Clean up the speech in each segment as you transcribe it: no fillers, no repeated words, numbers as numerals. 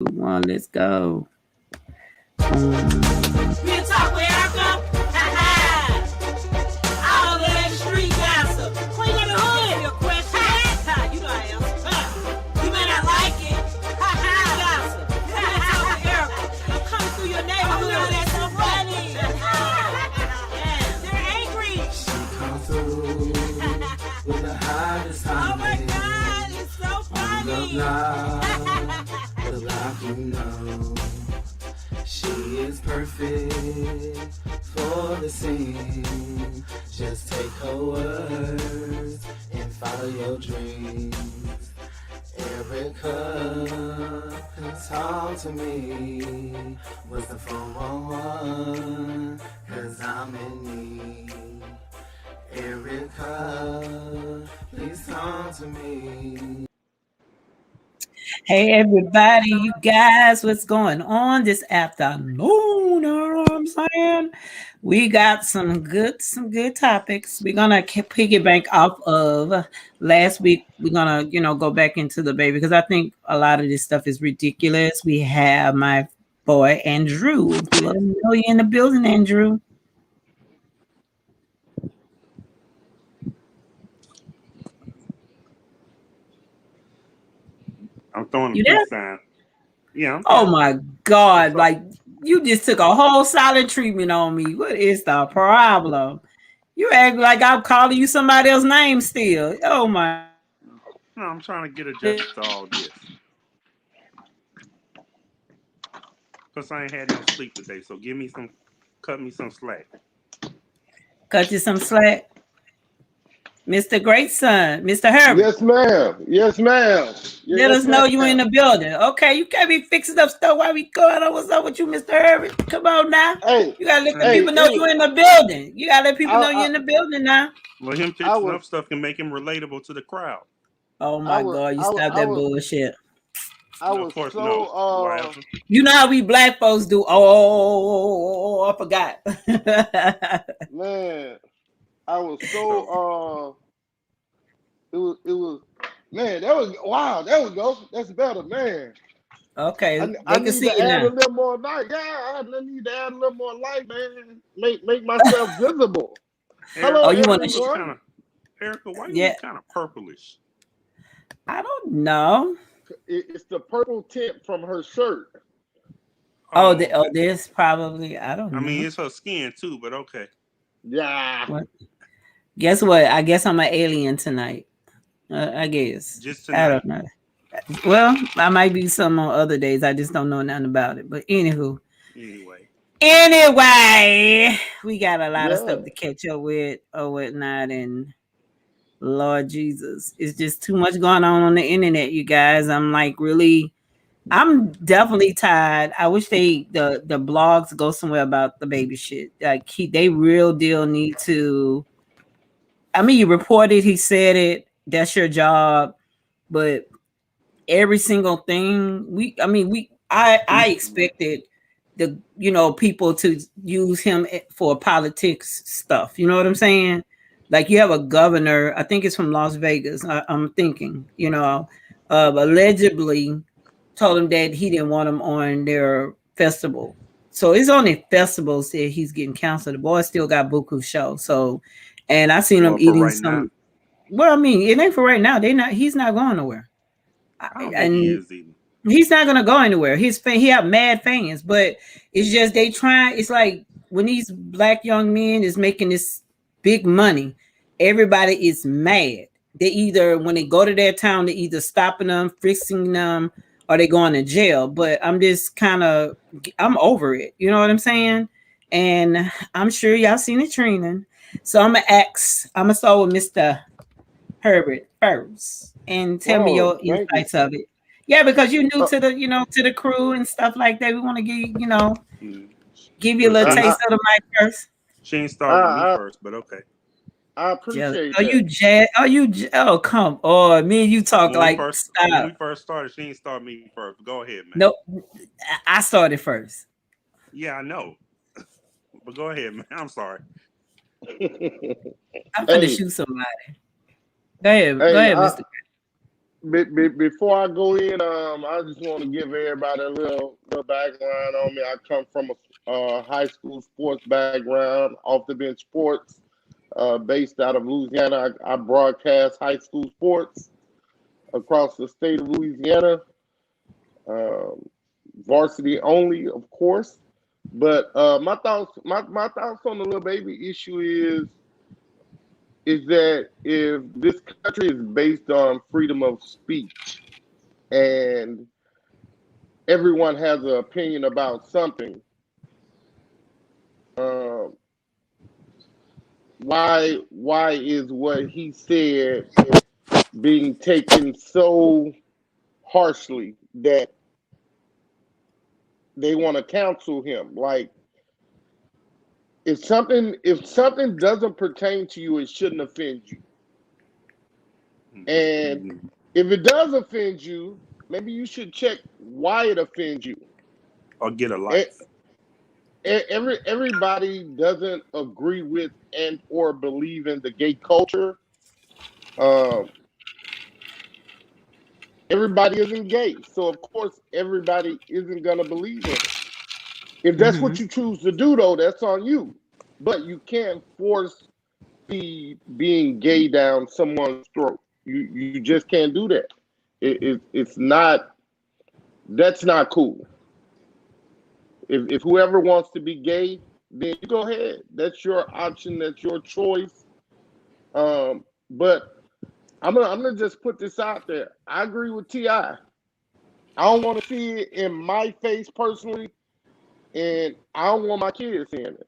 One, let's go. Real talk with Erica. All that street gossip. Queen of the hood. Your question. You know I am. You may not like it. Gossip. Real talk with Erica. I'm coming through your neighborhood. Oh, no, that's so funny. They're angry. She comes through with the hottest Oh my honey. God, it's so On the funny. block, you know. She is perfect for the scene. Just take her words and follow your dreams. Erica, talk to me. What's the 411? Cause I'm in need. Erica, please talk to me. Hey everybody, you guys, what's going on this afternoon? You know what I'm saying? We got some good topics. We're gonna piggyback off of last week. We're gonna, go back into the baby because I think a lot of this stuff is ridiculous. We have my boy Andrew. Let him know you're in the building, Andrew. I'm throwing a You peace there? sign. Yeah, I'm Oh here. my God! What's up? Like you just took a whole silent treatment on me. What is the problem? You act like I'm calling you somebody else's name still. Oh my No, I'm trying to get adjusted to all this. Plus, I ain't had no sleep today, so cut me some slack. cut you some slack. Mr. Great Son, Mr. Herbert. Yes, ma'am. Yes, ma'am. Let Yes, us know you in ma'am. the building. Okay, you can't be fixing up stuff while we going on. What's up with you, Mr. Herbert? Come on now. Hey, You gotta let the Hey, hey, people know it you was. in the building. You gotta let people know you I, in the building now. well, him I fixing was. up stuff can make him relatable to the crowd. Oh I my was. God, you I was. stop I that was. bullshit. I Of was course, no. What so. happened? You know how we black folks do. Oh, I forgot. Man, I was So, so. It was. It was. Man, that was wow. There we go. That's better, man. Okay, I they can need see to you add a now. little more light. Yeah, I need to add a little more light, man. Make myself visible. Hello, Oh, Erica, you why want you to? look kind everyone. of Erica? Why you Yeah, look kind of purplish? I don't know. It's the purple tint from her shirt. Oh, okay. This probably. I I don't mean, know. it's her skin too, but okay. Yeah. What? Guess what? I guess I'm an alien tonight. I guess. Just I tonight. don't know. Well, I might be some on other days. I just don't know nothing about it. But Anyway, we got a lot of Yeah. stuff to catch up with or whatnot. And Lord Jesus, it's just too much going on the internet, you guys. I'm definitely tired. I wish the blogs go somewhere about the baby shit. Like they real deal need to. I mean, you reported, he said it. That's your job, but every single thing I expected people to use him for politics stuff. You know what I'm saying? Like you have a governor. I think it's from Las Vegas. I'm thinking. Allegedly told him that he didn't want him on their festival. So it's only festivals that he's getting canceled. The boy still got Buku show. So, and I seen him well, for eating right now, some. Well, I mean, it ain't for right now. They not. He's not going nowhere, I don't think he and is either. he's not gonna go anywhere. He have mad fans, but it's just they try. It's like when these black young men is making this big money, everybody is mad. They either when they go to their town, they either stopping them, fixing them, or they going to jail. But I'm over it. You know what I'm saying? And I'm sure y'all seen it training. So I'm gonna start with Mr. Herbert first and tell me Oh, your thank you. insights of it. Yeah, because you're new Uh, to the crew and stuff like that. We want to Mm. give you a Well, little she ain't taste of the mic first. she ain't I, started with me I first, but okay. I Jealous. appreciate Are you that. jazz? Oh, come on. Me and you talk like When we stop. first started, she ain't started me first. Go ahead, man. No, I started first. Yeah, I know, but go ahead, man. I'm sorry. I'm finna Hey, shoot somebody. Go ahead, hey, Mister. Before I go in, I just want to give everybody a little background on me. I come from a high school sports background, off the bench sports, based out of Louisiana. I broadcast high school sports across the state of Louisiana, um, varsity only, of course. But my thoughts on the little baby issue is that if this country is based on freedom of speech and everyone has an opinion about something, uh, why is what he said being taken so harshly that they want to counsel him? Like, if something doesn't pertain to you, it shouldn't offend you. And if it does offend you, maybe you should check why it offends you. Or get a E- life. Everybody doesn't agree with and or believe in the gay culture. Um, everybody isn't gay, so of course everybody isn't gonna believe in it. If that's Mm-hmm. what you choose to do, though, that's on you. But you can't force feed being gay down someone's throat. You just can't do that. It's not. That's not cool. If whoever wants to be gay, then you go ahead. That's your option. That's your choice. But I'm gonna just put this out there. I agree with Ti. I don't want to see it in my face personally, and I don't want my kids seeing it.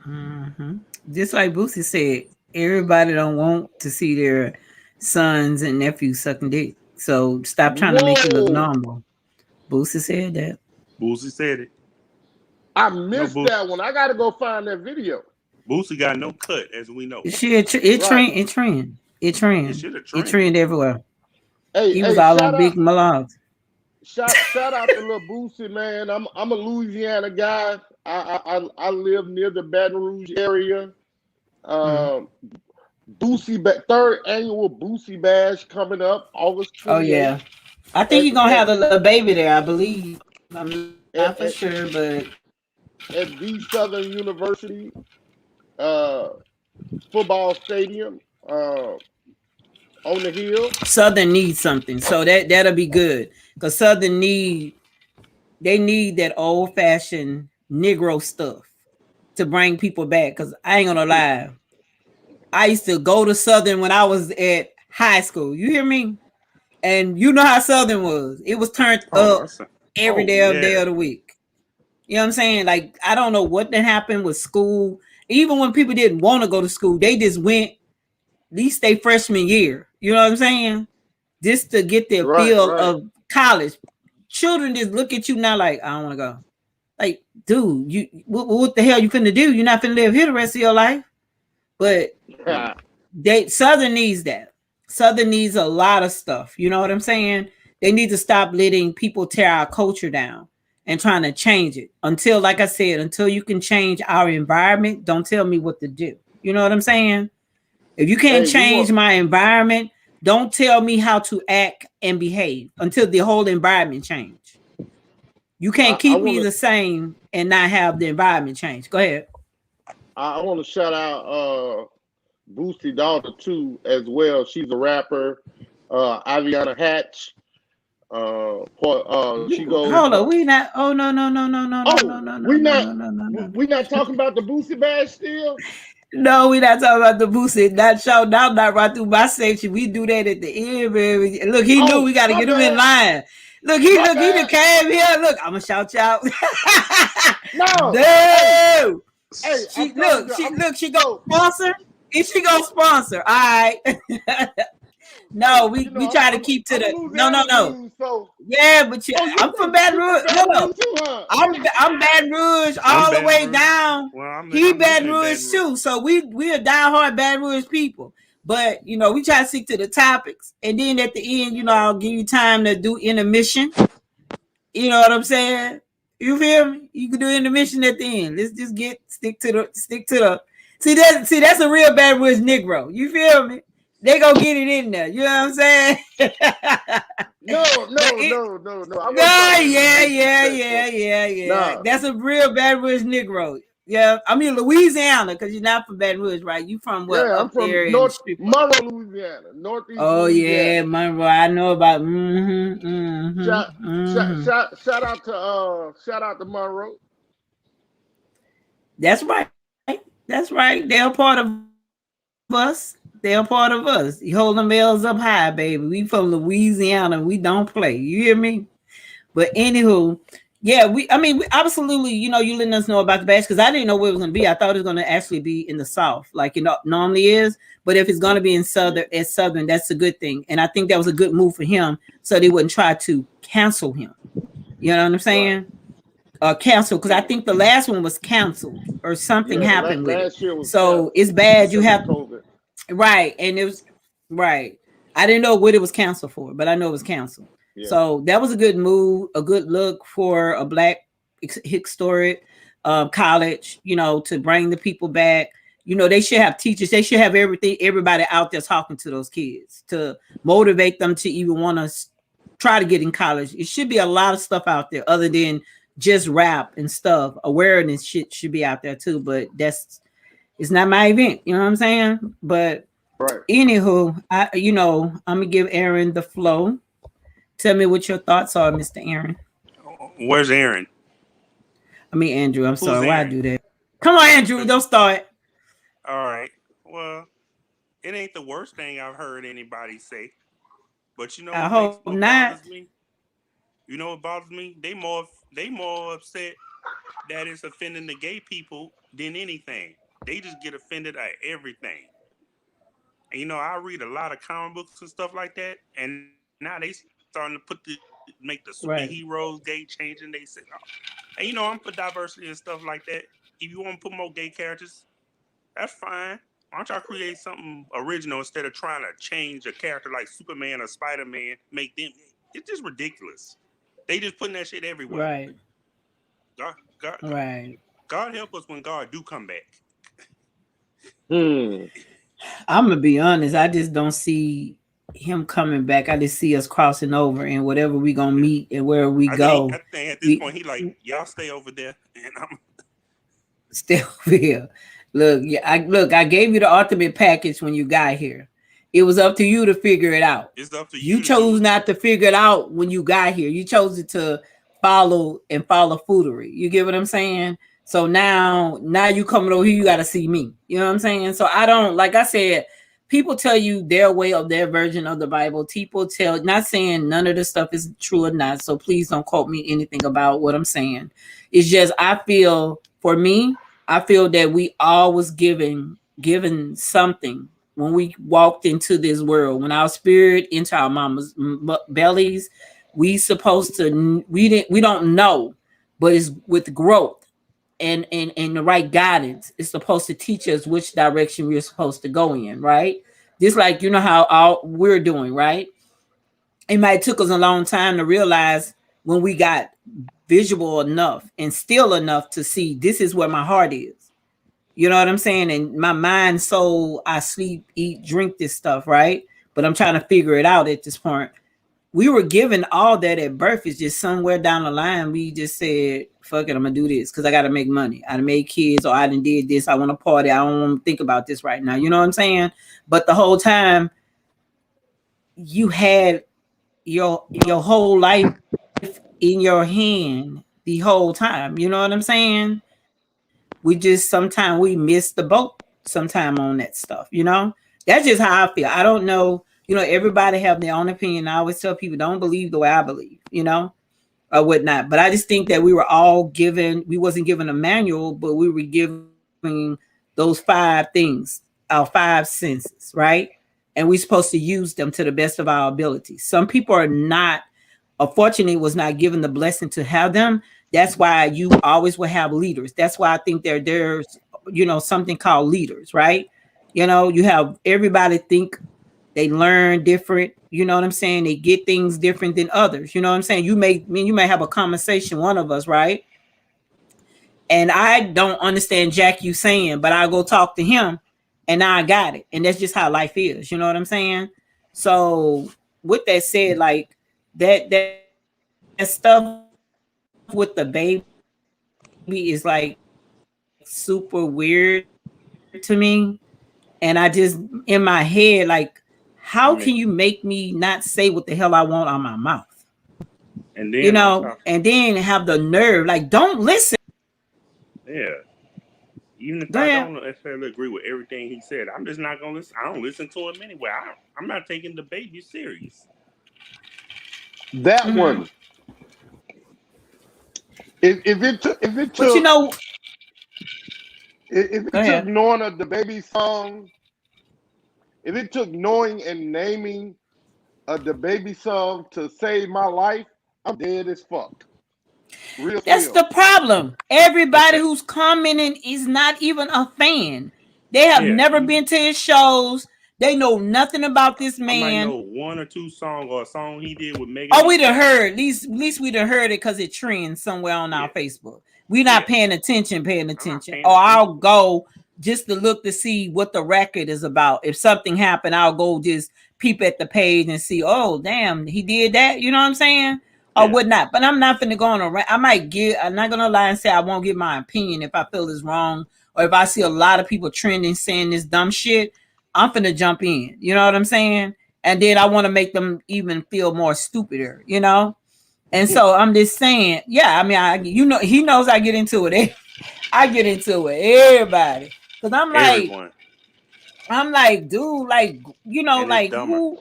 Mm-hmm. Just like Boosie said, everybody don't want to see their sons and nephews sucking dick. So stop trying to make it look Whoa! normal. Boosie said that. Boosie said it. I No, missed that one. I gotta go find that video. Boosie got no cut, as we know. It Right. trend, it trend, it It trend, should have it trended. trend everywhere. Hey, He was hey, all on Big Malone. shout out to little Boosie, man. I'm a Louisiana guy. I live near the Baton Rouge area. Mm. Um, third annual Boosie Bash coming up August Oh 28th yeah, I think at you're gonna at have a little baby there. I believe. I'm not for sure, at, at, but at the Southern University uh, football stadium on the hill. Southern needs something, so that'll be good. Cause Southern they need that old fashioned Negro stuff to bring people back. Cause I ain't gonna lie, I used to go to Southern when I was at high school. You hear me? And you know how Southern was. It was turned Oh, up that's a, every oh day yeah. of the week. You know what I'm saying? Like I don't know what that happened with school. Even when people didn't want to go to school, they just went at least their freshman year. You know what I'm saying? Just to get their Right, feel right. of college. Children just look at you now like, I don't want to go. Like, dude, what the hell you finna do? You're not finna live here the rest of your life. But Southern needs that. Southern needs a lot of stuff. You know what I'm saying? They need to stop letting people tear our culture down and trying to change it. Until, like I said, until you can change our environment, don't tell me what to do. You know what I'm saying? If you can't Hey, we change want. my environment, don't tell me how to act and behave until the whole environment change. You can't I keep want me to. the same and not have the environment change. Go ahead. I want to shout out Boosie daughter too as well. She's a rapper. Aviana Hatch. She goes. Hold on. We not. Oh no no no no no no no Oh, no no no no no no no. we not talking about the Boosie Bash still. No, we not talking about the boosted. Not show now, not right through my section. We do that at the end, baby. Look, he knew Oh, we got to my get him in bad. line. My Look, he done bad. came here. Look, I'm gonna shout you out. No. Hey, No, hey. I she told look, you. I'm she gonna so. sponsor. Is she gonna sponsor? All right. No, Hey, we try to keep to I'm a the no Louisiana no. dude. So. Yeah, but Oh, you I'm from Baton you from Rouge. No, Baton no. Rouge too, huh? I'm Baton Rouge I'm all the Baton way Rouge. down. Well, He I'm living Baton in Rouge Baton too. Rouge. So we are diehard Baton Rouge people. But we try to stick to the topics. And then at the end, I'll give you time to do intermission. You know what I'm saying? You feel me? You can do intermission at the end. Let's just stick to the see that's a real Baton Rouge Negro. You feel me? They gonna get it in there. You know what I'm saying? No, But no, it, no, no, no. I wasn't no, talking about them yeah, being yeah, yeah, successful. yeah, yeah. Nah, That's a real Baton Rouge Negro. Yeah, I mean Louisiana, because you're not from Baton Rouge, right? You from what yeah, I'm up from there in North Shreveport? Monroe, Louisiana, Northeast Oh yeah, Louisiana. Monroe. I know about. Mm-hmm, Shout, mm-hmm, shout, mm-hmm. shout, shout out to Monroe. That's right. That's right. They're a part of us. They're a part of us. You hold them bells up high, baby. We from Louisiana. We don't play. You hear me? But anywho, yeah, absolutely, you letting us know about the bash because I didn't know where it was going to be. I thought it was going to actually be in the South, like it normally is. But if it's going to be in Southern, that's a good thing. And I think that was a good move for him, so they wouldn't try to cancel him. You know what I'm Right. saying? Cancel because I think the last one was canceled or something Yeah, the happened with it. last year was So canceled it's bad. You because of have COVID. right, and it was right. I didn't know what it was canceled for, but I know it was canceled. Yeah. So that was a good move, a good look for a black historic college. To bring the people back. They should have teachers. They should have everybody out there talking to those kids to motivate them to even want to try to get in college. It should be a lot of stuff out there other than just rap and stuff. Awareness shit should be out there too, but it's not my event. You know what I'm saying? But Right. anywho, I'm gonna give Aaron the flow. Tell me what your thoughts are, Mr. Aaron. Where's Aaron? I mean Andrew. I'm Who's sorry. Why I Aaron? do that? Come on, Andrew. Don't start. All right. Well, it ain't the worst thing I've heard anybody say. But you know I what hope makes what not. bothers me? You know what bothers me? They more upset that it's offending the gay people than anything. They just get offended at everything. And I read a lot of comic books and stuff like that, and now they starting to make the superheroes Right. gay changing. They say, oh. And I'm for diversity and stuff like that. If you want to put more gay characters, that's fine. Why don't y'all create something original instead of trying to change a character like Superman or Spider Man? Make them. It's just ridiculous. They just putting that shit everywhere. Right. God, God, Right. God help us when God do come back. Hmm. I'm gonna be honest. I just don't see him coming back. I just see us crossing over and whatever we gonna meet and where we I go, think at this we point he like y'all stay over there, and I'm. stay over here. Look, yeah, I gave you the ultimate package when you got here. It was up to you to figure it out. It's up to You you to do chose it. not to figure it out when you got here. You chose it to follow foodery. You get what I'm saying? So now you coming over here, you gotta see me. You know what I'm saying? So I don't like I said, people tell you their way of their version of the Bible. People tell not saying none of this stuff is true or not. So please don't quote me anything about what I'm saying. It's just I feel for me, I feel that we all was given something when we walked into this world, when our spirit into our mama's bellies, we don't know, but it's with growth and the right guidance. It's supposed to teach us which direction we're supposed to go in, right? Just like how all we're doing, right? It might took us a long time to realize when we got visual enough and still enough to see this is where my heart is. You know what I'm saying? And my mind, soul, I sleep, eat, drink this stuff, right? But I'm trying to figure it out at this point. We were given all that at birth. It's just somewhere down the line we just said, "Fuck it, I'm gonna do this because I gotta make money. I done made kids, or I done did this. I want to party. I don't want to think about this right now." You know what I'm saying? But the whole time you had your whole life in your hand the whole time. You know what I'm saying? We just sometimes we miss the boat sometime on that stuff. That's just how I feel. I don't know. Everybody have their own opinion. I always tell people don't believe the way I believe, or whatnot. But I just think that we were all given, we wasn't given a manual, but we were given those five things, our five senses, right? And we're supposed to use them to the best of our ability. Some people are not, unfortunately, was not given the blessing to have them. That's why you always will have leaders. That's why I think there's something called leaders, right? You have everybody think they learn different. You know what I'm saying? They get things different than others. You know what I'm saying? You may have a conversation, one of us, right? And I don't understand Jack you saying, but I go talk to him and now I got it, and that's just how life is. You know what I'm saying? So with that said, like that stuff with the baby is like super weird to me, and I just in my head like, how can you make me not say what the hell I want on my mouth? I mean, You know, and then have the nerve like, don't listen to and me. then on top, yeah. Even if Go I ahead. don't necessarily agree with everything he said, I'm just not gonna listen. I don't listen to him anyway. I'm not taking the baby serious. That Mm-hmm. one. If it took But you know, if go it took ahead. knowing of the baby song, if it took knowing and naming of the baby song to save my life, I'm dead as fuck. Real That's the spill. problem. Okay. Everybody who's commenting is not even a fan. They have Yeah, never been to his shows. They know nothing about this I might know man. one or two songs or a song he did with Megan Oh, Thee we'd have Stallion. heard. At least we'd have heard it because it trends somewhere on our Yeah, Facebook. We not yeah. paying I'm not attention. paying Or I'll attention. go just to look to see what the record is about. If something happened, I'll go just peep at the page and see, oh damn, he did that. You know what I'm saying? Or Yeah, whatnot. But I'm not finna go on a rant. I'm not gonna lie and say I won't give my opinion if I feel it's wrong. Or if I see a lot of people trending saying this dumb shit, I'm finna jump in. You know what I'm saying? And then I want to make them even feel more stupider, you know. And so I'm just saying, yeah. I mean, he knows I get into it. I get into it, everybody, because everyone, I'm like, dude, like, and it's like dumber. who?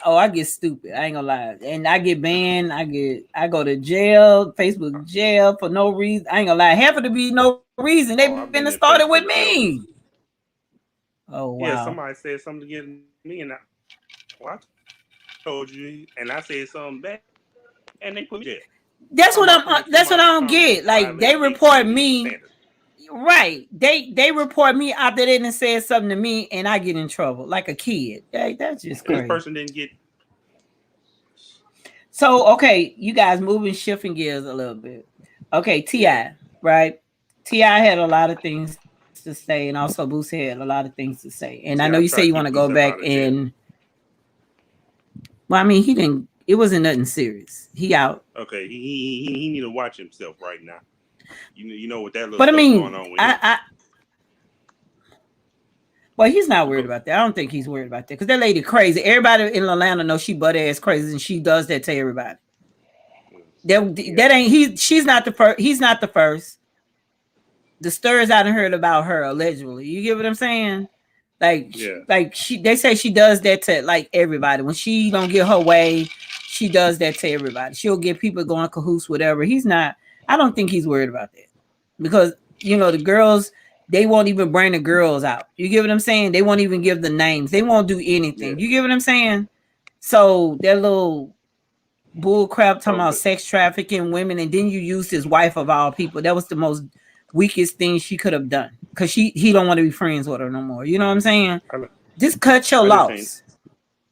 Oh, I get stupid. I ain't gonna lie, and I get banned. I go to jail, Facebook jail for no reason. I ain't gonna lie, half of it be no reason. They been Oh, I've started been with in me. Facebook jail. Oh wow. Yeah, somebody said something against me, and well, I told you, and I said something back, and they put me in jail. Talking about something That's what I somebody don't get. Like they violated their report hygiene me. standards. Right. They report me after they didn't say something to me and I get in trouble like a kid. Like, that's just And this crazy. person didn't get. So okay, you guys moving shifting gears a little bit. Okay, Yeah. T.I., right? T.I. had a lot of things to say, and also Boosie had a lot of things to say. And I know you say you See, want I to go try to back keep himself out of and jail. well, I mean he didn't it wasn't nothing serious. He out. Okay, he need to watch himself right now. You know what that little But I stuff going mean, on with him. well, he's not worried Go. about that. I don't think he's worried about that because that lady crazy. Everybody in Atlanta knows she butt ass crazy, and she does that to everybody. Yeah, That ain't he. She's not the first. He's not the first. The stirs I done heard about her allegedly. You get what I'm saying? yeah. They say she does that to like everybody. When she don't get her way, she does that to everybody. She'll get people going cahoots, whatever. He's not. I don't think he's worried about that because the girls they won't even bring the girls out. You get what I'm saying? They won't even give the names. They won't do Yeah. anything. You get what I'm saying? So that little bull crap talking Oh, about but sex trafficking women, and then you used his wife of all people. That was the most weakest thing she could have done because he don't want to be friends with her no more. You know what I'm saying? I, Just cut your I just think, loss.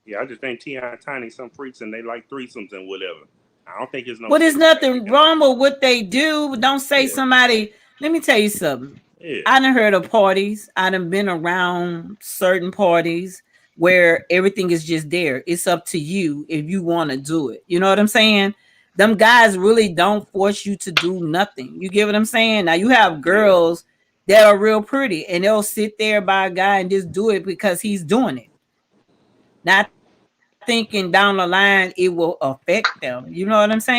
yeah, I just think Ti and Tiny some freaks and they like threesomes and whatever. I don't think it's no Well, there's sex nothing trafficking. wrong with what they do. But don't say Yeah, somebody. Let me tell you something. yeah, I done heard of parties. I done been around certain parties where everything is just there. It's up to you if you want to do it. You know what I'm saying? Them guys really don't force you to do nothing. You get what I'm saying? Now you have yeah. girls that are real pretty and they'll sit there by a guy and just do it because he's doing it. Not thinking down the line it will affect them. You know what I'm saying?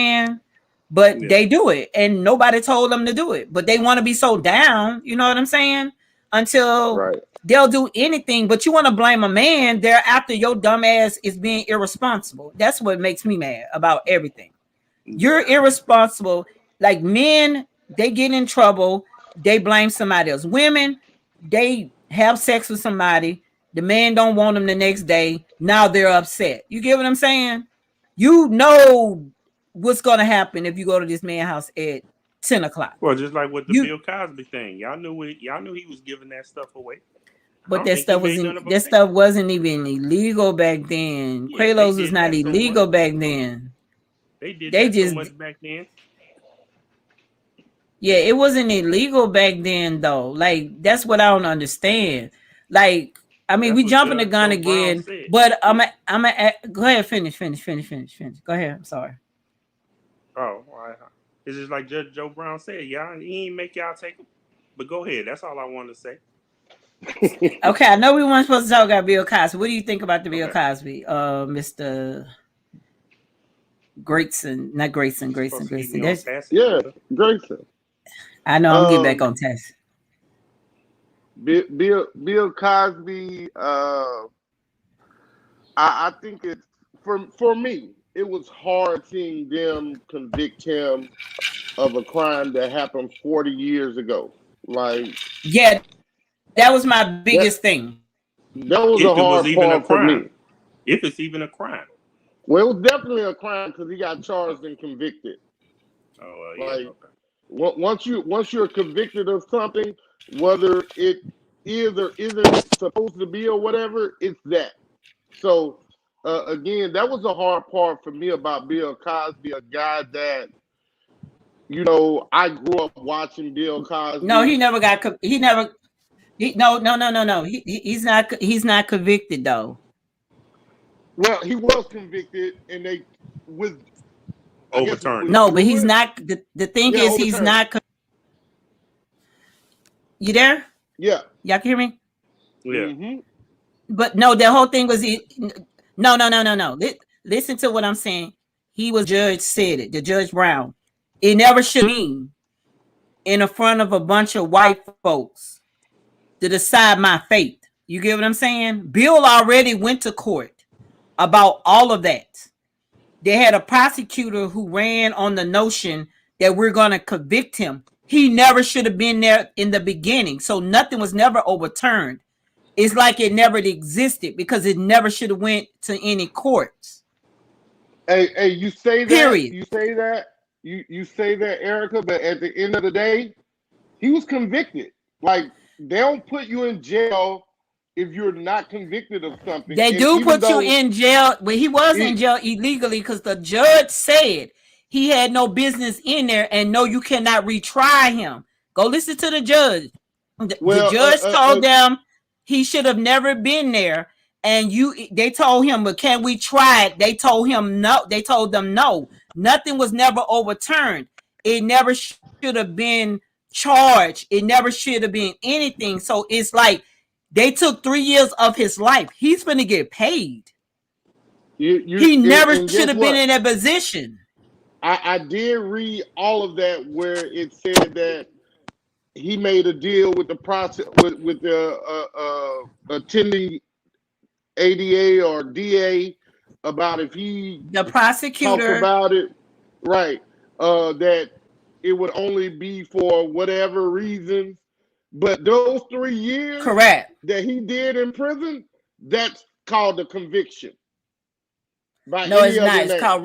But they do Yeah. it and nobody told them to do it. But they want to be so down, you know what I'm saying? Until Right. they'll do anything. But you want to blame a man there after your dumb ass is being irresponsible. That's what makes me mad about everything. You're Yeah. irresponsible. Like men, they get in trouble, they blame somebody else. Women, they have sex with somebody, the man don't want them the next day. Now they're upset. You get what I'm saying? You know what's gonna happen if you go to this man's house at 10 o'clock. Well, just like with the You Bill Cosby thing, y'all knew he was giving that stuff away. I but don't think he made none of that us think. stuff wasn't even illegal back then. Yeah, they Quaalos was did not that somewhat. illegal back then. They did They that so just much back then. Yeah, it wasn't illegal back then though. Like that's what I don't understand. Like, I mean, That's we what jumping the Judge gun Joe Brown again, said. but I'm a go ahead, finish. Go ahead. I'm sorry. Oh, it's just like Judge Joe Brown said. Y'all, he ain't make y'all take him. But go ahead. That's all I wanted to say. Okay, I know we weren't supposed to talk about Bill Cosby. What do you think about the Bill Okay. Cosby? Mr. Grayson, not Grayson, You supposed to keep me on There's, task, Yeah, brother. Grayson. I know I'm getting back Um, on task. Bill Cosby. I think it's for me. It was hard seeing them convict him of a crime that happened 40 years ago. Like Yeah, that was my biggest that. thing. That was a If it was hard even a part for crime. me. If it's even a crime. Well, it was definitely a crime because he got charged and convicted. Oh, yeah. Like Okay. once you're convicted of something, whether it is or isn't supposed to be or whatever, it's that. So again, that was a hard part for me about Bill Cosby, a guy that I grew up watching Bill No, he Cosby. never got. He never. No. He's not convicted though. Well, he was convicted, and they with I guess Overturn it. No, but withdrew he's it. not. The thing Yeah, is, he's overturned it. not. You there? Yeah. Y'all can hear me? Yeah. Hmm. But no, the whole thing was it. No. Listen to what I'm saying. He was judge said it. The Judge Brown. It never should mean in the front of a bunch of white folks to decide my fate. You get what I'm saying? Bill already went to court about all of that. They had a prosecutor who ran on the notion that we're going to convict him. He never should have been there in the beginning. So nothing was never overturned. It's like it never existed because it never should have went to any courts. Hey, you say that, Period. you say that, Erica. But at the end of the day, he was convicted. Like they don't put you in jail if you're not convicted of something. They And do even put you though in jail, but he was in it, jail illegally because the judge said he had no business in there and no, you cannot retry him. Go listen to the judge. The well, judge told them he should have never been there. And they told him, but can we try it? They told him no. They told them no. Nothing was never overturned. It never should have been charged. It never should have been anything. So it's like they took 3 years of his life. He's going to get paid. you He never and should guess have been what? in that position. I did read all of that where it said that he made a deal with the process with the attending ADA or DA about if he The talked prosecutor, about it, right? That it would only be for whatever reasons. But those 3 years correct. that he did in prison, that's called a conviction by No, any it's not. other It's name. called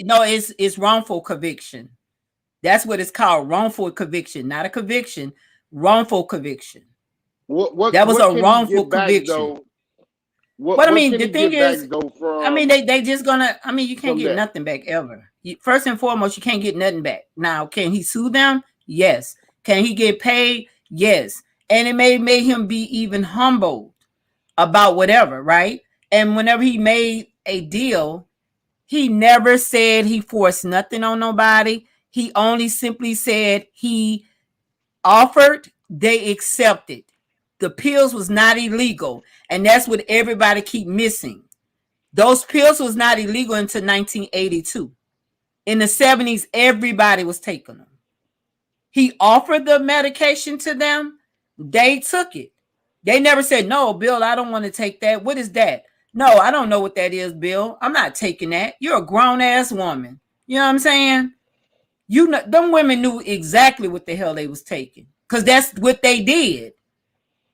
No, it's wrongful conviction. That's what it's called, wrongful conviction, not a conviction, wrongful conviction. That was What a can he wrongful get back conviction. though? But I What mean, can the he thing get back is, though I mean, they just gonna. I mean, you can't from get that? nothing back ever. First and foremost, you can't get nothing back. Now, can he sue them? Yes. Can he get paid? Yes. And it may make him be even humbled about whatever, right? And whenever he made a deal, he never said he forced nothing on nobody. He only simply said he offered, they accepted. The pills was not illegal, and that's what everybody keep missing. Those pills was not illegal until 1982. In the 70s, everybody was taking them. He offered the medication to them. They took it. They never said, no, Bill, I don't want to take that. What is that? No, I don't know what that is, Bill. I'm not taking that. You're a grown ass woman. You know what I'm saying? You know, them women knew exactly what the hell they was taking because that's what they did.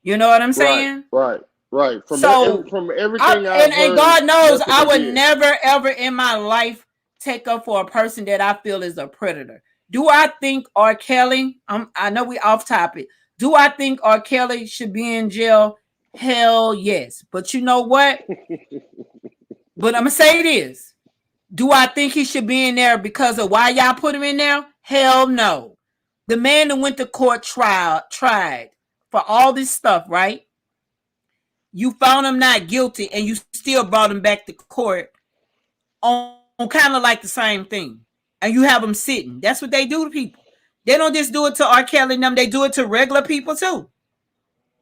You know what I'm Right, saying? right, right. So From everything I've and heard, God knows that's what I they would did. never ever in my life take up for a person that I feel is a predator. Do I think R. Kelly? I know we off topic. Do I think R. Kelly should be in jail? Hell yes. But you know what? But I'm gonna say this. Do I think he should be in there because of why y'all put him in there? Hell no. The man that went to court tried for all this stuff, right? You found him not guilty, and you still brought him back to court on kind of like the same thing, and you have them sitting. That's what they do to people. They don't just do it to R. Kelly and them; they do it to regular people too.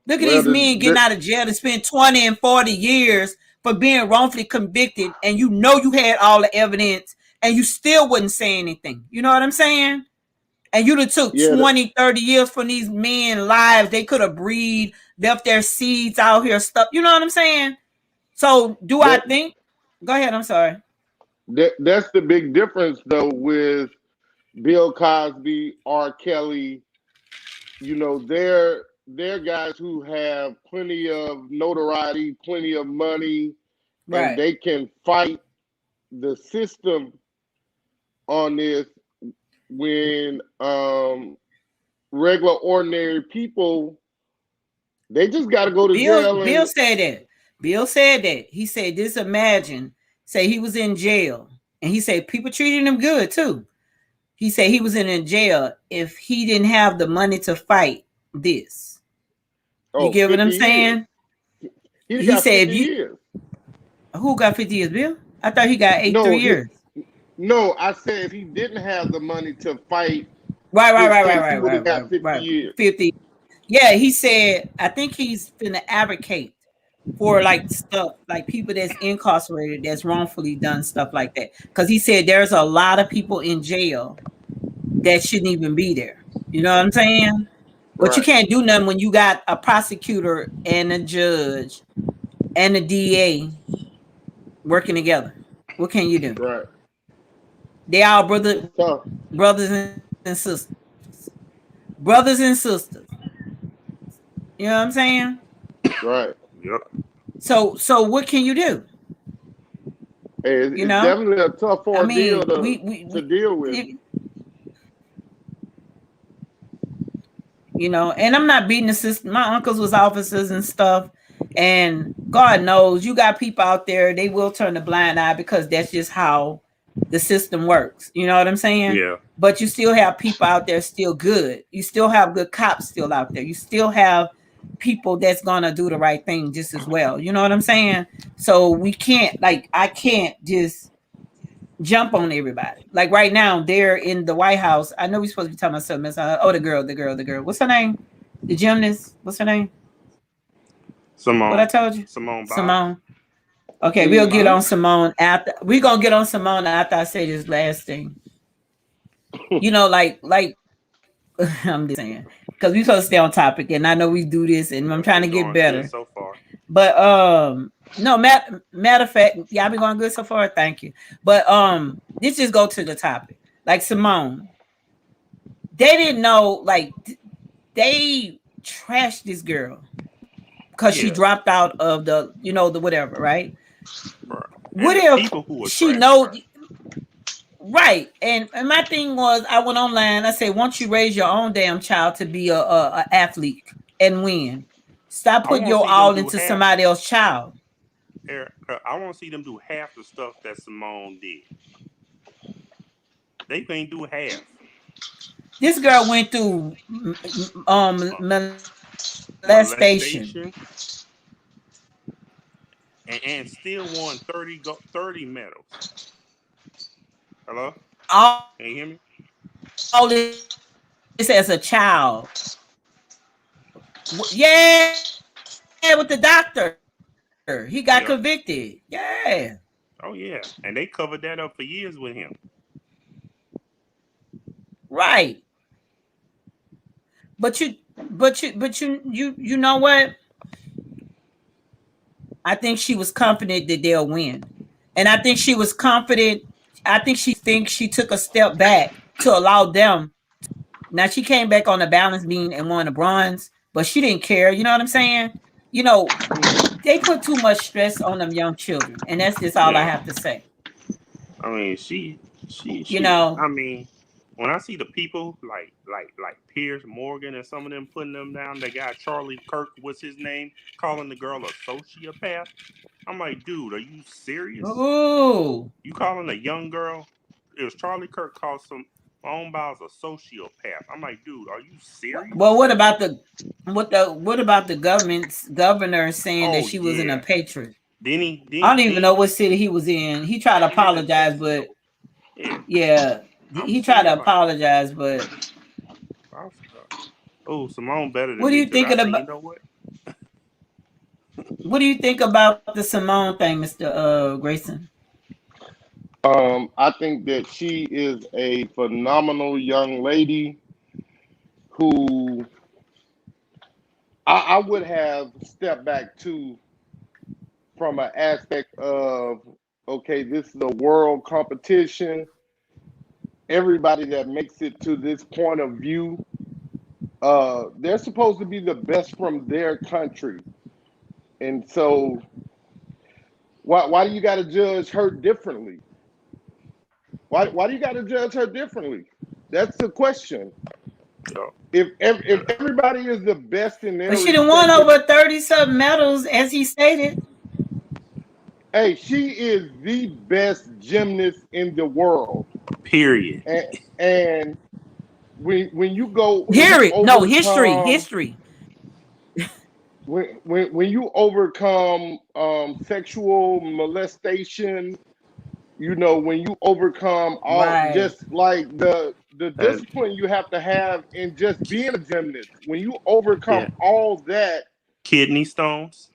Look at these Well, men getting out of jail to spend 20 and 40 years for being wrongfully convicted, and you know you had all the evidence, and you still wouldn't say anything. You know what I'm saying? And you done took yeah, 20, 30 years from these men lives. They could have breathed, left their seeds out here, stuff. You know what I'm saying? So do I that think? Go ahead. I'm sorry. that's the big difference though with Bill Cosby, R. Kelly. You know, they're guys who have plenty of notoriety, plenty of money, and Right. they can fight the system on this when regular ordinary people they just got to go to jail Bill and said that. Bill said that. He said, just imagine, say he was in jail. And he said people treated him good too. He said he was in jail if he didn't have the money to fight this. You oh get what 50 I'm years. saying? He He got said 50 if you years. who got 50 years, Bill? I thought he got No, 3 years. no, I said if he didn't have the money to fight Right, right, his right, right, case, he right, would right, have right, got 50 right. years. 50. Yeah, he said I think he's finna advocate for like stuff like people that's incarcerated that's wrongfully done stuff like that. Because he said there's a lot of people in jail that shouldn't even be there. You know what I'm saying? But you Right, can't do nothing when you got a prosecutor and a judge and a DA working together. What can you do? right. They all It's tough. brothers and sisters. Brothers and sisters. You know what I'm saying? Right. Yep. So what can you do? Hey, You it's know? definitely a tough I ordeal mean, to deal with. you know, and I'm not beating the system. My uncles was officers and stuff, and God knows you got people out there, they will turn a blind eye because that's just how the system works. You know what I'm saying? Yeah. But you still have people out there still good. You still have good cops still out there. You still have people that's gonna do the right thing just as well. You know what I'm saying? So we can't like I can't just jump on everybody. Like right now, they're in the White House. I know we're supposed to be talking about something else. Oh, the girl. What's her name? The gymnast. What's her name? What I Simone. told you? Simone Biles. Simone. Okay, we'll get Mm-hmm. on Simone after. We're gonna get on Simone after I say this last thing. You know, like I'm just saying because we supposed to stay on topic, and I know we do this, and I'm Yep, trying we to get going good better. so far. But no, matter of fact, y'all been going good so far. Thank you. But let's just go to the topic. Like Simone, they didn't know. Like they trashed this girl because she Yeah, dropped out of the, the whatever, right? bro. What And the if people who were she trashing know? her. Right. And my thing was, I went online. I said, once you raise your own damn child to be a athlete and win, stop I putting want to your see them all do into half the. somebody else's child. I want to see them do half the stuff that Simone did. They can't do half. This girl went through Uh, molestation, molestation and still won 30 medals. Hello, all can you hear me? this as a child. Yeah, with the doctor. He got convicted. Yeah. Yeah. Oh yeah, and they covered that up for years with him. Right. But you know what? I think she was confident that they'll win. And I think she was confident. I think she thinks she took a step back to allow them. Now she came back on the balance beam and won the bronze, but she didn't care. You know what I'm saying? You know, they put too much stress on them young children, and that's just all I Yeah, have to say. I mean You she. know, I mean, when I see the people like Piers Morgan and some of them putting them down, the guy Charlie Kirk was his name, calling the girl a sociopath. I'm like, dude, are you serious? ooh, You calling a young girl? It was Charlie Kirk called some. Simone Biles a sociopath. I'm like, dude, are you Well, serious? what about the governor saying that Oh she wasn't a yeah. patriot? Then he I don't even know then what city he was in. He tried to he was in apologize, Texas but though. Yeah. yeah, I'm he sitting tried there to like, apologize. But I was, oh, Simone better than what do me you because I thinking say, you about? know what? What do you think about the Simone thing, Mister Grayson? I think that she is a phenomenal young lady who I would have stepped back to from an aspect of okay, this is a world competition. Everybody that makes it to this point of view, they're supposed to be the best from their country, and so why do you got to judge her differently? Why do you got to judge her differently? That's the question. Yeah. If everybody is the best in But their she done won respective, over 30 something medals, as he stated. hey, she is the best gymnast in the world, Period. and and when Hear you it? No, history, overcome history. when you overcome sexual molestation, you know, when you overcome all Right. just like the And discipline you have to have in just being a gymnast, when you overcome yeah, all that, kidney stones.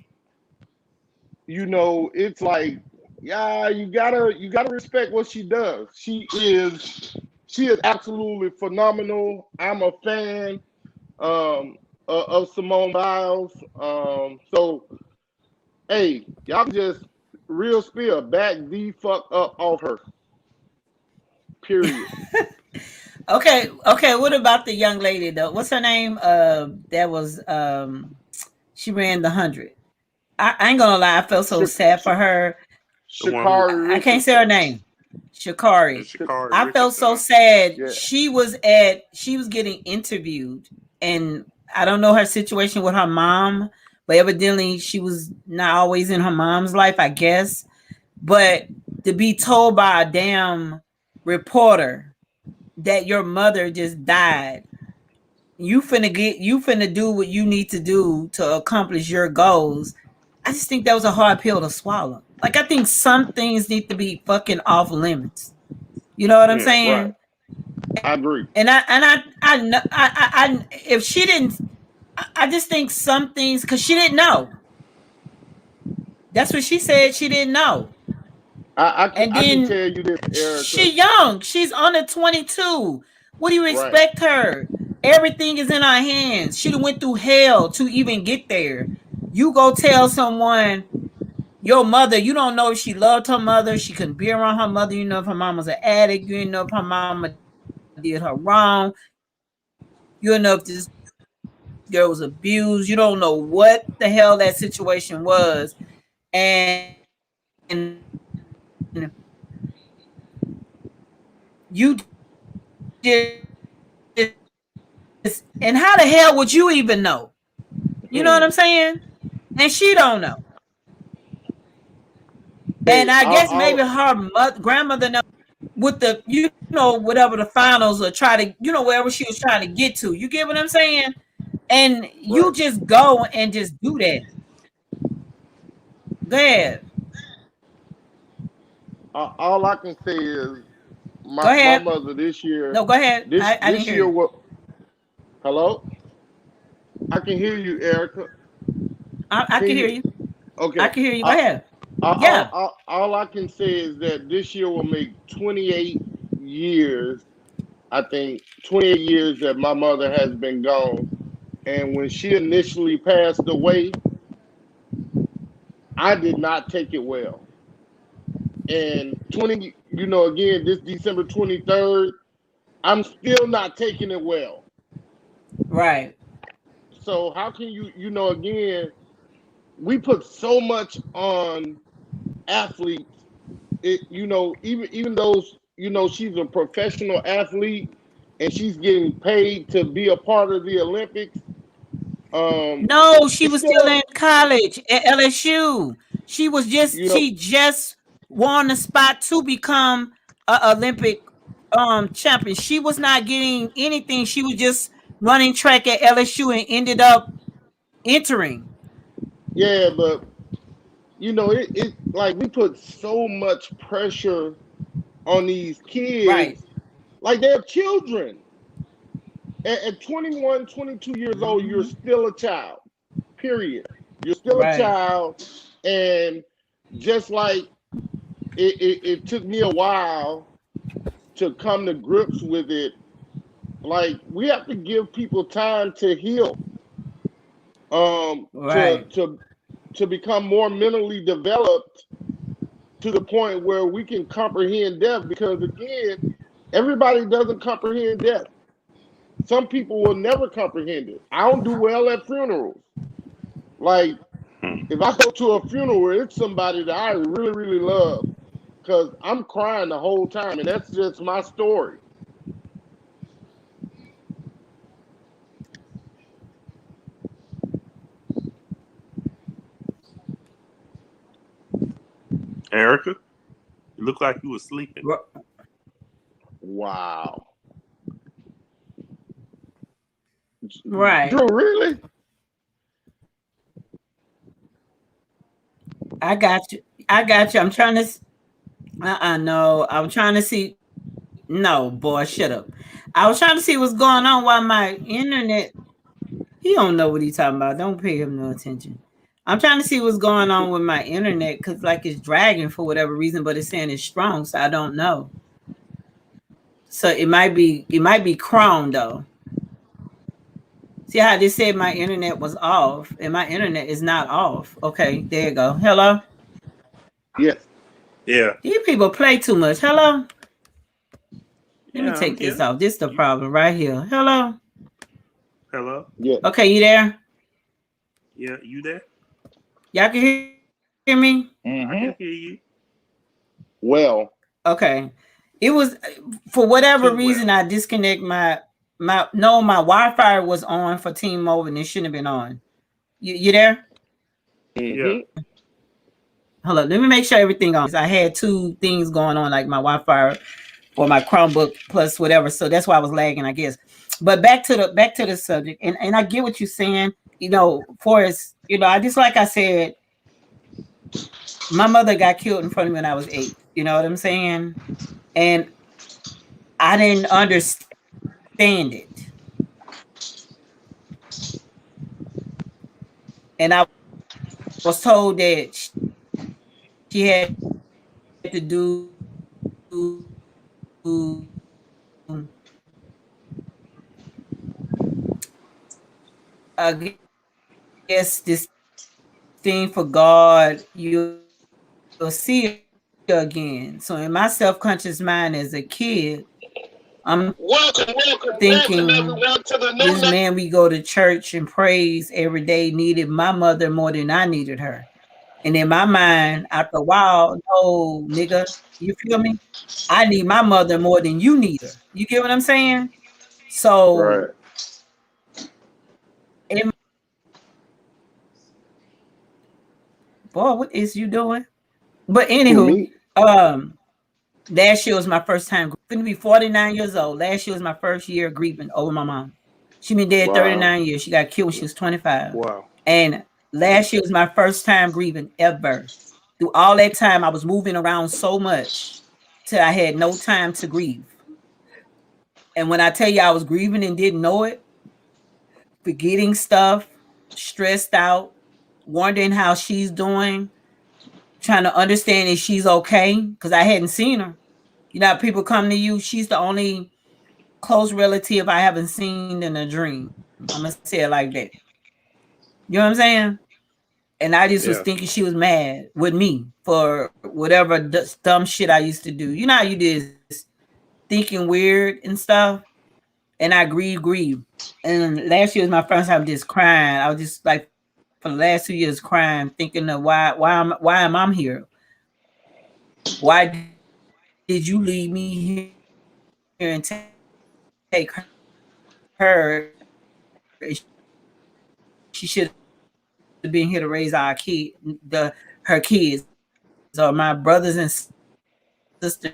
you know, it's like, yeah, you gotta respect what she does. She is absolutely phenomenal. I'm a fan um of Simone Biles. So hey, y'all just real spill back the fuck up off her. Period. Okay, okay. What about the young lady though? What's her name? That was she ran the 100. I ain't gonna lie, I felt so Sha- sad Sha- for her. The one who Shakari I can't say her Richardson. name. is Shakari. Shakari I felt Richardson. so Huh? sad. Yeah. She was getting interviewed, and I don't know her situation with her mom, but evidently she was not always in her mom's life, I guess. But to be told by a damn reporter that your mother just died, you finna do what you need to do to accomplish your goals. I just think that was a hard pill to swallow. Like, I think some things need to be fucking off limits. You know what I'm Yeah. Right. saying? I agree. And I know if she didn't, I just think some things because she didn't know. That's what she said. She didn't know. And I can then tell you this, Erica. she young. She's under 22. What do you Right. expect her? Everything is in her hands. She went through hell to even get there. You go tell someone your mother, you don't know if she loved her mother. She couldn't be around her mother. You know if her mom was an addict. You didn't know if her mama did her wrong. You don't know if this girl was abused. You don't know what the hell that situation was. And you and how the hell would you even know? You know what I'm saying? And she don't know. And I Hey, guess maybe her grandmother know with the whatever the finals or try to wherever she was trying to get to. You get what I'm saying? And right. you just go and just do that. Go ahead. All I can say is Go my ahead. mother this year, No, go ahead. I didn't this hear year you. what? Hello, I can hear you, Erica. I Can can hear you? you. I Okay. can hear you. Go I, ahead. Yeah. all I can say is that this year will make 28 years. I think 28 years that my mother has been gone. And when she initially passed away, I did not take it well. And 20, again, this December 23rd, I'm still not taking it well. Right. So how can again, we put so much on athletes. Even those, she's a professional athlete and she's getting paid to be a part of the Olympics. Um, No, she it's was still still, in college at LSU. She was just you know, she just won the spot to become a Olympic champion. She was not getting anything. She was just running track at LSU and ended up entering. Yeah, but it like we put so much pressure on these Right. kids, like they're children. At 21, 22 years old, you're Mhm. still a child. Period. You're still a Right. child, and just like it took me a while to come to grips with it. Like we have to give people time to heal, um, to Right. to to become more mentally developed to the point where we can comprehend death. Because again, everybody doesn't comprehend death. Some people will never comprehend it. I don't do well at funerals. Like if I go to a funeral where it's somebody that I really, really love, because I'm crying the whole time, and that's just my story. Erica, you look like you were sleeping. Wow. Right. Drew, really? I got you. I got you. I'm trying to. No. I'm trying to see. No, boy, shut up. I was trying to see what's going on while my internet. He don't know what he's talking about. Don't pay him no attention. I'm trying to see what's going on with my internet because like it's dragging for whatever reason, but it's saying it's strong, so I don't know. So it might be Chrome though. See how they said my internet was off, and my internet is not off. Okay, there you go. Hello. Yes. Yeah, These people play too much. Hello. Let me yeah, I'm take this here. off. This is the You, problem right here. Hello. hello? Yes. Okay, you there? Yeah, you there? Y'all can hear me? I can Mm-hmm. hear you Well, Okay. It was for whatever too reason well. I disconnect my Wi-Fi was on for T-Mobile and it shouldn't have been on. You there? Yeah. mm-hmm. Hold on. Let me make sure everything on. I had two things going on, like my Wi-Fi or my Chromebook plus whatever. So that's why I was lagging, I guess. But back to the subject, and I get what you're saying. Forrest. I just like I said, my mother got killed in front of me when I was 8. You know what I'm saying? And I didn't understand it. And I was told that she had to do, I guess, this thing for God, you'll see her again. So in my self-conscious mind as a kid, I'm thinking Welcome, welcome, this man welcome we go to everyone to the church and praise every day needed my mother more than I needed her. And in my mind, after a while, no, nigga, you feel me? I need my mother more than you need her. You get what I'm saying? So, Right. in my, boy, what is you doing? But Who, anywho, me? last year was my first time. Going to be 49 years old. Last year was my first year grieving over my mom. She been dead Wow. 39 years. She got killed when she was 25. Wow. And last year was my first time grieving ever. Through all that time, I was moving around so much till I had no time to grieve. And when I tell you I was grieving and didn't know it, forgetting stuff, stressed out, wondering how she's doing, trying to understand if she's okay, because I hadn't seen her. People come to you, she's the only close relative I haven't seen in a dream. I'm going to say it like that. You know what I'm saying? And I just was Yeah. thinking she was mad with me for whatever dumb shit I used to do. You know how you just thinking weird and stuff? And I grieve. And last year was my first time just crying. I was just like for the last 2 years crying, thinking of why am I here? Why did you leave me here and take her? She should have been here to raise our kid, her kids, or my brothers and sisters.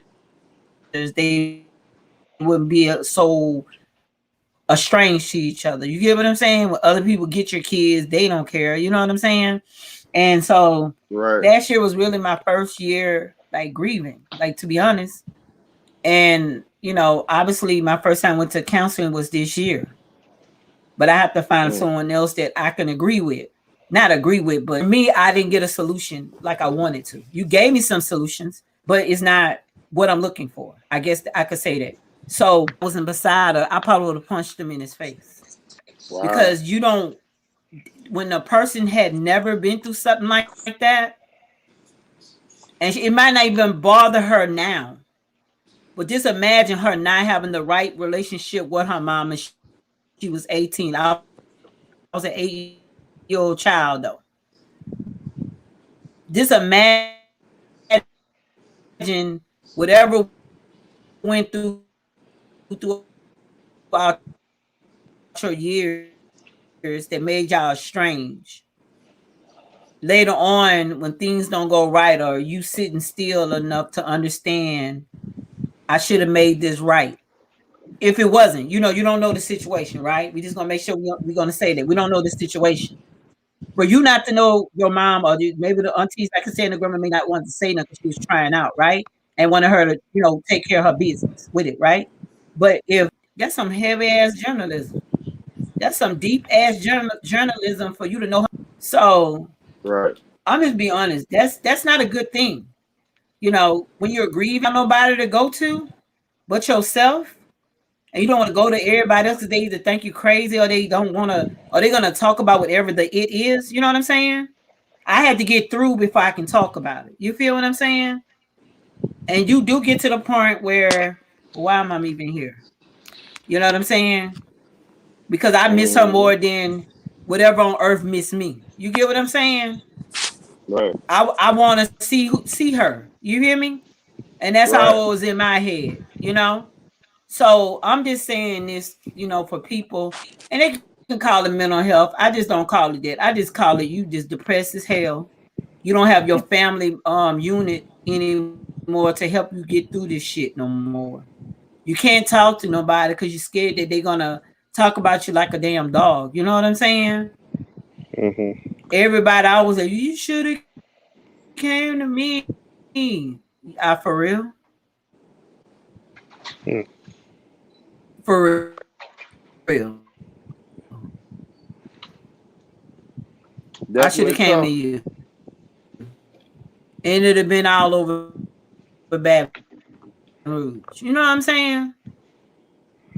They were my brothers and sisters. They were my family. wouldn't be so estranged to each other. You get what I'm saying? When other people get your kids, they don't care. You know what I'm saying? And so Right. last year was really my first year like grieving, like to be honest. And obviously my first time went to counseling was this year. But I have to find Mm. someone else that I can agree with. Not agree with, but for me, I didn't get a solution like I wanted to. You gave me some solutions, but it's not what I'm looking for. I guess I could say that. So I wasn't beside her. I probably would have punched him in his face. Wow. Because when a person had never been through something like that, and it might not even bother her now, but just imagine her not having the right relationship with her mom and she was 18. I was an 8-year-old child though. Just imagine whatever went through throughout your years that made y'all strange. Later on, when things don't go right, or you sitting still enough to understand, I should have made this right. If it wasn't, you don't know the situation, right? We just gonna make sure we're gonna say that we don't know the situation. For you not to know your mom, or maybe the aunties, like I said, the grandma may not want to say nothing. She was trying out, right? And wanted her to, take care of her business with it, right? But if that's some heavy ass journalism, that's some deep ass journalism for you to know. So Right. I'm just be honest. That's not a good thing. When you're grieving, nobody to go to but yourself, and you don't want to go to everybody else because they either think you crazy or they don't want to, or they're gonna talk about whatever the it is. You know what I'm saying? I had to get through before I can talk about it. You feel what I'm saying? And you do get to the point where, why am I even here? You know what I'm saying? Because I miss her Mm. more than whatever on earth miss me. You get what I'm saying? Right. I want to see her. You hear me? And that's Right. how it was in my head. So I'm just saying this, for people, and they can call it mental health. I just don't call it that. I just call it you just depressed as hell. You don't have your family unit anymore to help you get through this shit no more. You can't talk to nobody because you're scared that they're gonna talk about you like a damn dog. You know what I'm saying? Mm-hmm. Everybody always like, you should have came to me. For real? Mm. For real. I should have came to Definitely you. tough. And it'd have been all over Baton Rouge. You know what I'm saying?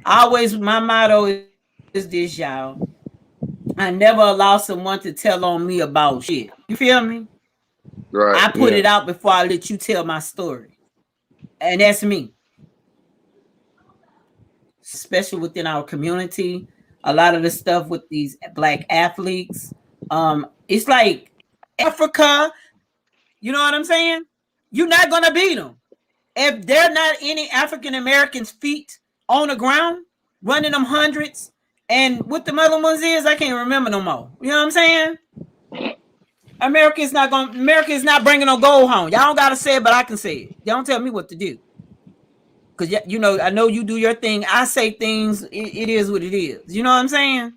Always my motto is this, y'all. I never allow someone to tell on me about shit. You feel me? I put it out before I let you Right. tell my Yeah. story. And that's me. Especially within our community. A lot of the stuff with these black athletes. It's like Africa, you know what I'm saying? You're not gonna beat them. If there are not any African Americans' feet on the ground running them hundreds, and what the other ones is, I can't remember no more. You know what I'm saying? America is not bringing no gold home. Y'all don't gotta say it, but I can say it. Y'all don't tell me what to do. Because I know you do your thing. I say things. It is what it is. You know what I'm saying?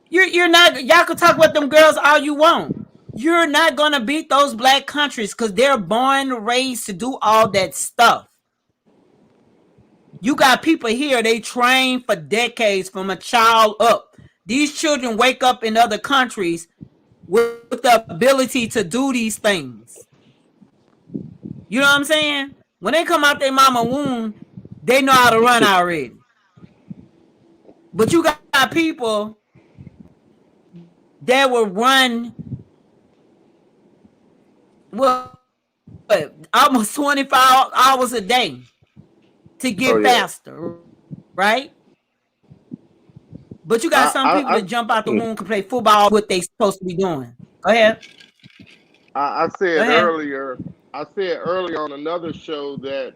You're not. Y'all can talk about them girls all you want. You're not gonna beat those black countries because they're born and raised to do all that stuff. You got people here. They train for decades from a child up. These children wake up in other countries with the ability to do these things. You know what I'm saying? When they come out their mama womb, they know how to run already. But you got people that will run almost 25 hours a day to get Oh yeah. faster, right? But you got some people that jump out the womb can play football, what they supposed to be doing. Go ahead. I Go said ahead. earlier. I said earlier on another show that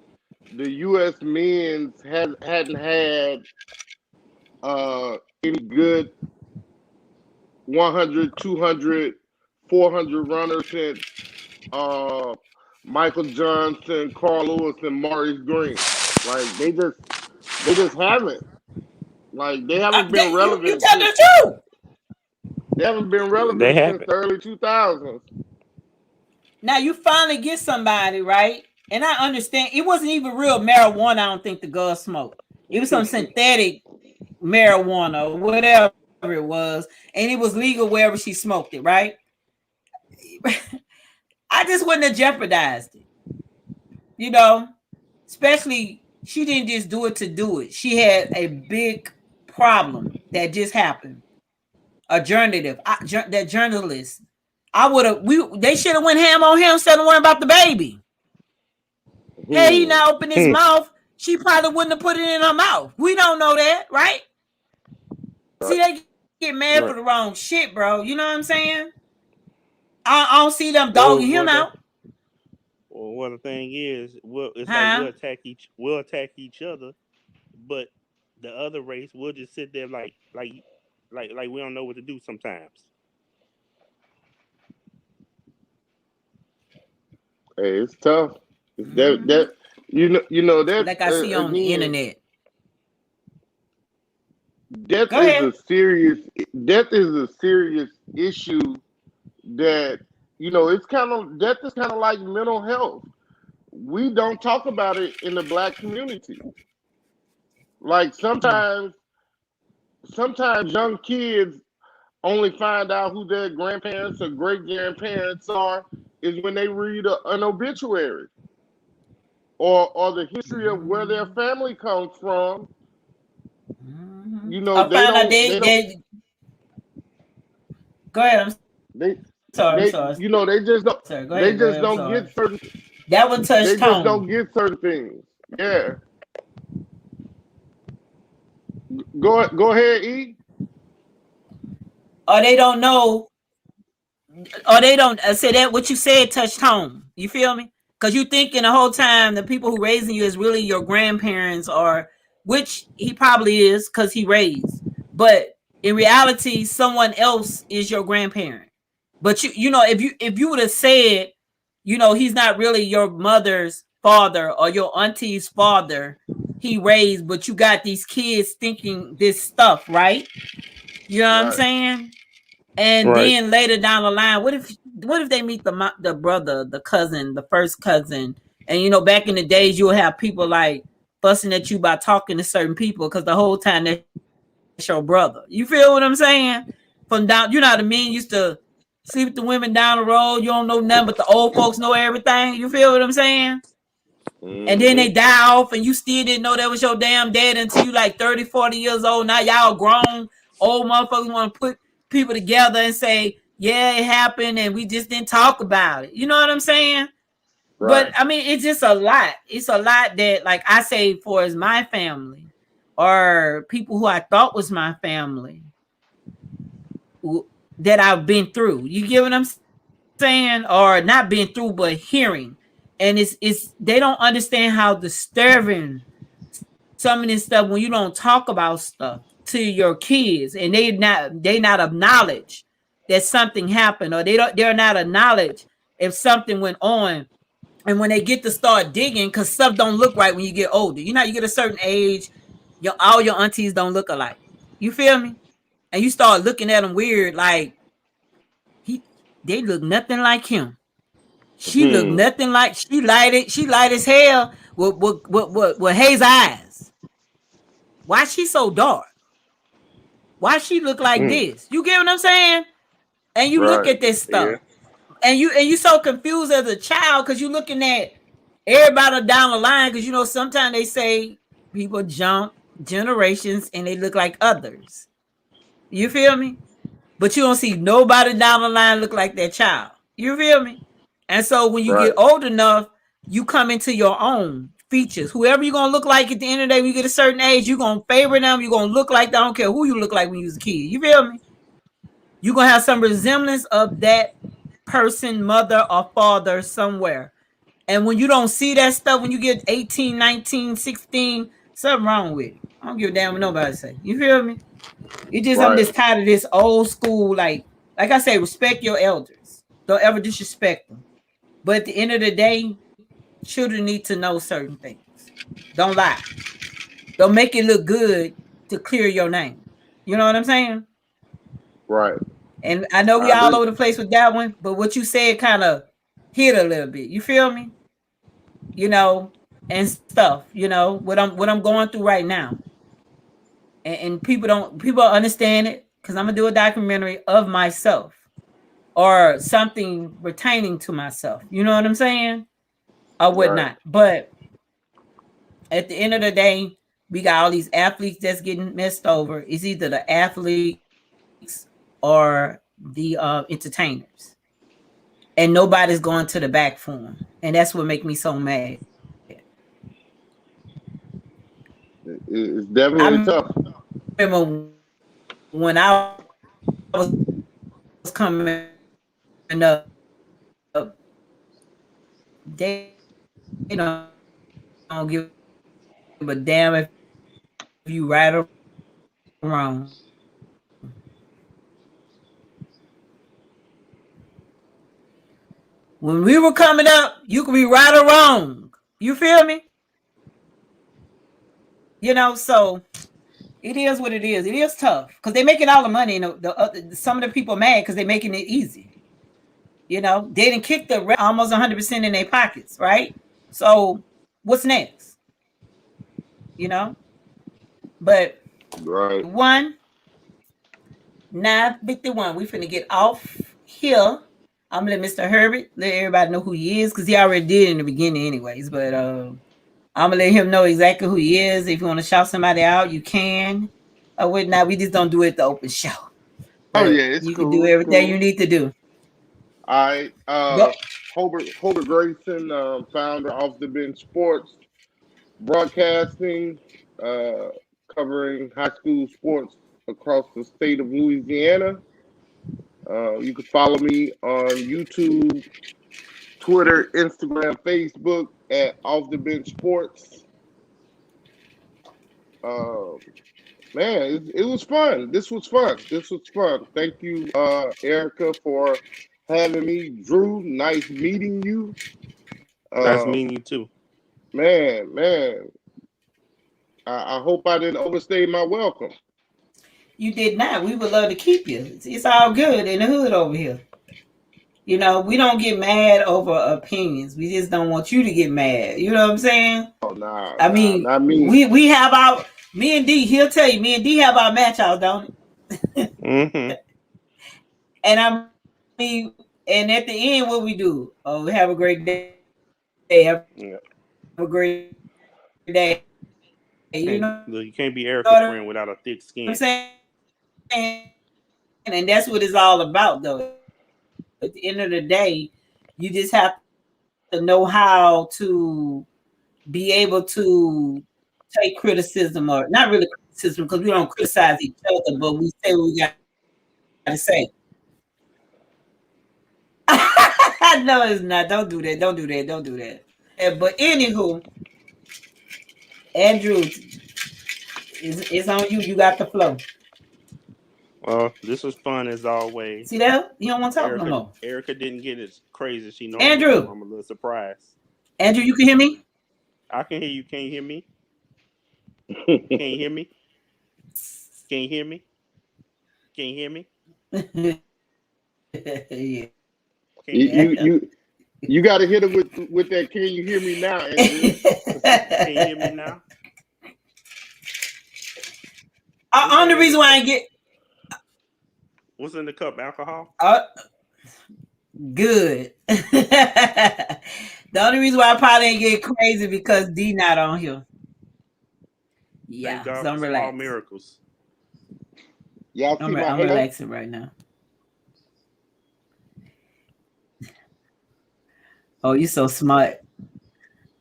the U.S. men's hadn't had any good 100, 200, 400 runners since uh, Michael Johnson, Carl Lewis, and Maurice Green. Like they just They just haven't. Like they haven't been You relevant tell since. the truth. They haven't been They relevant since haven't. the early 2000s. Now you finally get somebody, right? And I understand it wasn't even real marijuana. I don't think the girl smoked. It was some synthetic marijuana, or whatever it was, and it was legal wherever she smoked it, right? I just wouldn't have jeopardized it, you know. Especially she didn't just do it to do it. She had a big problem that just happened. That journalist. I would have. They should have went ham on him instead of worrying about the baby. Had he Hmm. not opened his mouth, she probably wouldn't have put it in her mouth. We don't know that, right? See, they get mad for the Right. wrong shit, bro. You know what I'm saying? I don't see them dogging Well, him well, out, the well, the thing is, it's like huh? we'll attack each other, but the other race will just sit there like we don't know what to do sometimes. Hey, it's tough. It's that Mm-hmm. that you know that Like I see on the again. internet. Death Go is a ahead. serious death is a serious issue that it's kind of death is kind of like mental health. We don't talk about it in the black community. Like sometimes young kids only find out who their grandparents or great grandparents are is when they read an obituary or the history of where their Mm-hmm. family comes from. Mm-hmm. I They found out don't they they don't they go ahead. I'm sorry. I'm they sorry. I'm sorry. they just don't Sorry. Go ahead. Go ahead. they I'm just sorry. don't get certain That one touched they just home. don't get certain things. Yeah. Go ahead, E. Or they don't know, or they don't say that what you said touched home. You feel me? Because you thinking the whole time the people who raising you is really your grandparents, or which he probably is because he raised. But in reality, someone else is your grandparent. But if you would have said, he's not really your mother's father or your auntie's father, he raised, but you got these kids thinking this stuff, right? You know what I'm Right. saying? And Right. then later down the line, what if they meet the brother, the cousin, the first cousin, and back in the days you would have people like fussing at you by talking to certain people because the whole time that's your brother. You feel what I'm saying? From down, what I mean, used to sleep with the women down the road. You don't know nothing, but the old folks know everything. You feel what I'm saying? And then they Hmm. die off, and you still didn't know that was your damn dad until you like 30, 40 years old. Now y'all grown, old motherfuckers want to put people together and say, yeah, it happened, and we just didn't talk about it. You know what I'm saying? But Right. I mean, it's just a lot. It's a lot that, like I say, for as my family or people who I thought was my family that I've been through. You get what I'm saying? Or not been through, but hearing. And it's they don't understand how disturbing some of this stuff when you don't talk about stuff to your kids, and they not of knowledge that something happened, or they're not of knowledge if something went on. And when they get to start digging, because stuff don't look right when you get older. You get a certain age, all your aunties don't look alike. You feel me? And you start looking at them weird, like they look nothing like him. She looked Hmm. nothing like she light as hell with haze eyes. Why she so dark? Why she look like Hmm. this? You get what I'm saying? And you look Right. at this Yeah. stuff, and you so confused as a child because you looking at everybody down the line, because sometimes they say people jump generations and they look like others. You feel me? But you don't see nobody down the line look like that child. You feel me? And so when you get Right. old enough, you come into your own features. Whoever you're gonna look like at the end of the day, when you get a certain age, you're gonna favor them. You're gonna look like them. I don't care who you look like when you was a kid. You feel me? You're gonna have some resemblance of that person, mother or father somewhere. And when you don't see that stuff, when you get 18, 19, 16, something wrong with it. I don't give a damn what nobody say. You feel me? I'm Right. just tired of this old school, like I say, respect your elders. Don't ever disrespect them. But at the end of the day, children need to know certain things. Don't lie. They'll make it look good to clear your name. You know what I'm saying? Right. And I know we I all agree. over the place with that one, but what you said kind of hit a little bit. You feel me? You know, and stuff. You know what I'm going through right now, and people understand it because I'm gonna do a documentary of myself or something pertaining to myself. You know what I'm saying? Or Right. whatnot. But at the end of the day, we got all these athletes that's getting messed over. It's either the athletes or the entertainers, and nobody's going to the back for them, and that's what makes me so mad. It's I definitely remember tough. when I was coming up, they don't give a damn if you right or wrong. When we were coming up, you could be right or wrong. You feel me? So it is what it is. It is tough because they're making all the money. Some of the people mad because they're making it easy. They didn't kick the rest almost 100% in their pockets, right? So what's next? You know, but Right. 9:51. We finna get off here. I'm gonna let Mr. Herbert let everybody know who he is because he already did in the beginning, anyways. But I'm gonna let him know exactly who he is. If you want to shout somebody out, you can. Or whatnot. We just don't do it at the open show, Oh but yeah, it's you can do cool. It's everything you cool. need to do. All right. Go. Hobart Grayson, founder of the Bench Sports Broadcasting, uh, covering high school sports across the state of Louisiana. You can follow me on YouTube, Twitter, Instagram, Facebook at Off the Bench Sports. Um, Man, it was fun. This was fun. This was fun. Thank you, Erica, for having me. Drew, nice meeting you. That's Um, mean you too. man, I hope I didn't overstay my welcome. You did not. We would love to keep you. It's all good in the hood over here. We don't get mad over opinions. We just don't want you to get mad. You know what I'm saying? Oh, nah, I nah, mean, not me. we have our me and D. He'll tell you. Me and D have our match out, don't it? Mm-hmm. And I mean, and at the end, what we do? Oh, have a great day. Have a great day. You know what I'm Yeah. saying? You can't be Erica's friend without a thick skin. And that's what it's all about, though. At the end of the day, you just have to know how to be able to take criticism, or not really criticism because we don't criticize each other, but we say what we got to say. No, it's not. Don't do that. Don't do that. Don't do that. But anywho, Andrew, it's on you. You got the flow. Well, this was fun as See always. that? You don't want to talk no Erica more. Erica didn't get as crazy as she normally Andrew, do. I'm a little surprised. Andrew, you can hear me? I can hear you. Can't hear me. Can't hear me. Can't hear me. Can't hear me. Yeah. Can't you hear me. you you got to hit it with that. Can you hear me now, Andrew? Can you hear me now? What's Only that in the reason why I cup? get What's in the cup? Alcohol? good. The only reason why I probably ain't get crazy because D not on here. Thank Yeah, God so for I'm small relaxed. miracles. Y'all see my I'm hair? relaxing right now. Oh, you so smart.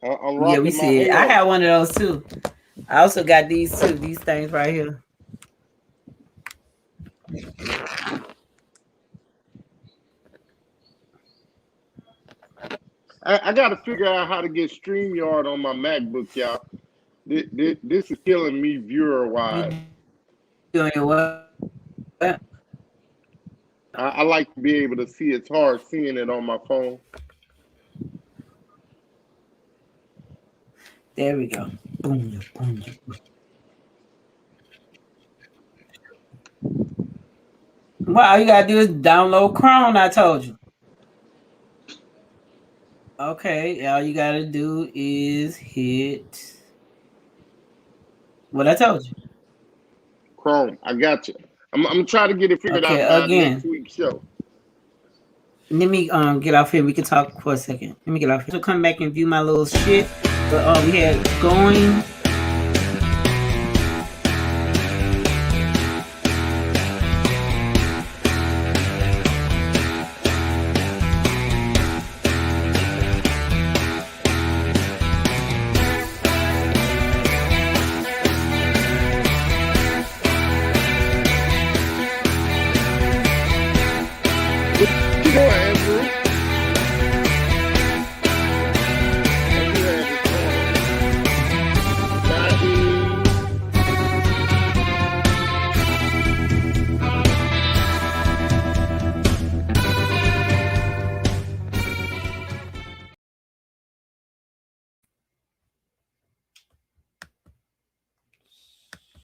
I'm Yeah, we rocking my see it. I halo. have one of those too. I also got these too. These things right here. I got to figure out how to get StreamYard on my MacBook, y'all. This is killing me viewer You wise. doing your what? I like to be able to see. It's hard seeing it on my phone. There we go. Boom, boom, boom. Well, all you gotta do is download Chrome. I told you. Okay, all you gotta do is hit what I told you. Chrome. I got you. I'm trying to get it figured Okay, out by next again. week's show. Let me get off here. We can talk for a second. Let me get off here. So come back and view my little shit. But we had going